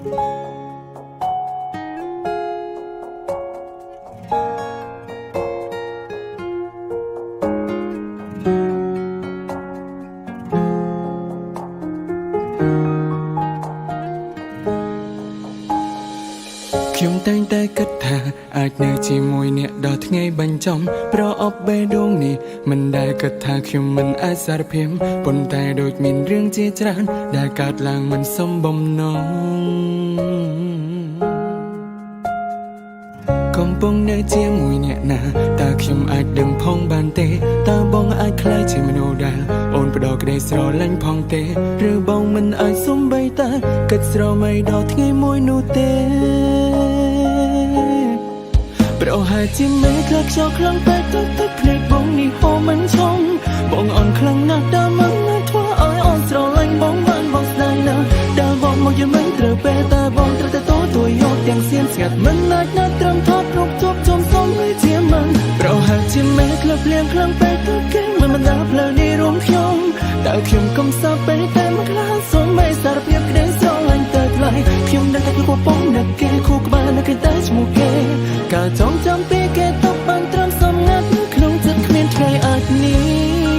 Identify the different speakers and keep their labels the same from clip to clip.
Speaker 1: ខ្ញុំតែងតែគិតថាអាចនៅជាមួយអ្នកដល់ថ្ងៃបញ្ចប់ប្រអប់បេះដូងនេះមិនដែលគិតថាខ្ញុំមិនអាចសារភាពប៉ុន្តែដូចមានរឿងជាច្រើនដែលកើតឡើងមិនសមបំណងកំពុងនៅជាមួយអ្នកណាតើខ្ញុំអាចដឹងផងបានទេតើបងអាចខ្លាចជាមនុស្សដែលអូនផ្ដោក្ដីស្រឡាញ់ផងទេឬបងមិនអាចសុំបីតែគិតស្រមៃដល់ថ្ងៃមួយនោះទេប្រហែលជាមេឃខ្យល់ខ្លាំងពេកទឹកភ្នែកបងនេះហូរមិនឈប់បងអន់ខ្លាំងណាស់ដែលមិនអាចធ្វើឲ្យអូនស្រឡាញ់បងបានបងស្ដាយណាស់ដែលបងមកយមិនត្រូវពេលតែបងត្រូវតែទួយកទាំងសៀនស្ងាត់មិនអាចណាត់ត្រឹមថតរូបជួបជុំសុំឲ្យជាមិនប្រហែលជាមេឃលៀងខ្លាំងពេកទឹកគេមិនដាផ្លូវនេះរួមខ្ញុំតែខ្ញុំកំសត់ពេកតែមិនខ្លាចសុំមិនសារភាពក្ដីស្រឡាញ់តែថ្លៃខ្ញុំនៅតែគួរបងនឹកគេគូក្បាលនៅគេតែឈ្មោះគេការចងចាំពីគេតបបានត្រឹមសំងាត់ក្នុងចិត្តគ្មានថ្ងៃអាចនេះ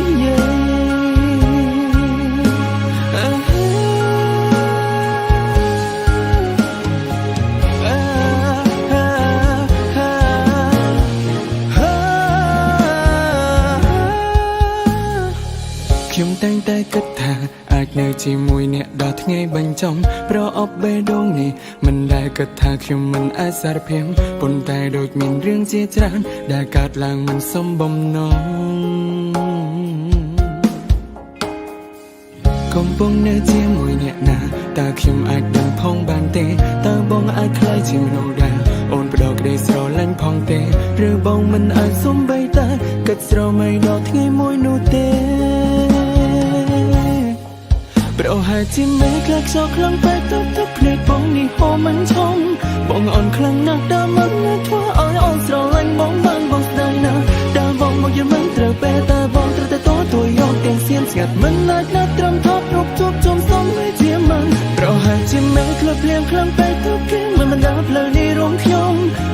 Speaker 1: ខ្ញុំតែងតែគិតថាអាចនៅជាមួយអ្នកដល់ថ្ងៃបញ្ចប់ប្រអប់បេះដូងនេះមិនដែលគិតថាខ្ញុំមិនអាចសារភាពប៉ុន្តែដូចមានរឿងជាច្រើនដែលកើតឡើងមិនសមបំណងកំពុងនៅជាមួយអ្នកណាតើខ្ញុំអាចដឹងផងបានទេតើបងអាចខ្លាចជាមនុស្សដែលអូនផ្ដោក្ដីស្រឡាញ់ផងទេឬបងមិនអាចសុំបីតែគិតស្រមៃដល់ថ្ងៃមួយនោះទេប្រហែលជាមេឃខ្យល់ខ្លាំងពេកទឹកភ្នែកបងនេះហូរមិនឈប់បងអន់ខ្លាំងណាស់ដែលមិនអាចធ្វើឲ្យអូនស្រឡាញ់បងបានបងស្ដាយណាស់ដែលបងមកយមិនត្រូវពេលតែបងត្រូវតែទួយកទាំងសៀនស្ងាត់មិនអាចណាត់ត្រឹមថតរូបជួបជុំសុំឲ្យជាមិនប្រហែលជាមេឃលៀងខ្លាំងពេកទឹកគេមិនដាផ្លូវនេះរួមខ្ញុំ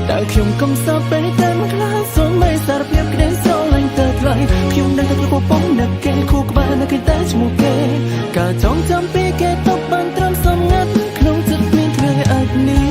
Speaker 1: តែខ្ញុំកំសត់ពេកតែមិនខ្លាចសុំមិនសារភាពក្ដីស្រឡាញ់តែថ្លៃខ្ញុំនៅតែគួរបងនឹកគេគូក្បាលនៅគេតែឈ្មោះគេការចងចាំពីគេតបបានត្រឹមសំងាត់ក្នុងចិត្តមានថ្ងៃអាចនេះ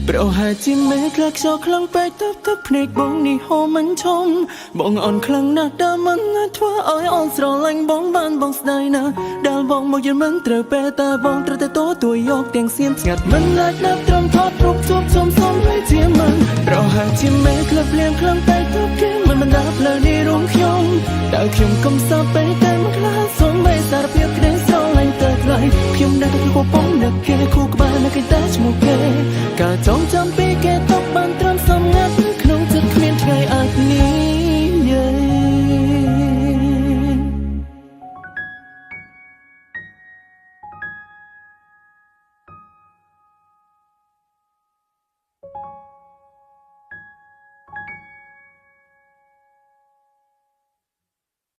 Speaker 1: ប្រហែលជាមេឃខ្យល់ខ្លាំងពេកទឹកភ្នែកបងនេះហូរមិនឈប់បងអន់ខ្លាំងណាស់ដែលមិនអាចធ្វើឲ្យអូនស្រឡាញ់បងបានបងស្ដាយណាស់ដែលបងមកយមិនត្រូវពេលតែបងត្រូវតែទួយកទាំងសៀនស្ងាត់មិនអាចណាត់ត្រឹមថតរូបជួបជុំសុំឲ្យជាមិនប្រហែលជាមេឃលៀងខ្លាំងពេកទឹកគេមិនដាផ្លូវនេះរួមខ្ញុំតែខ្ញុំកំសត់ពេកតែមិនខ្លាចសុំមិនសារភាពក្ដីស្រឡាញ់តែថ្លៃខ្ញុំនៅតែគួរបងនឹកគេគូក្បាលនៅគេតែឈ្មោះគេការចងចាំពីគេ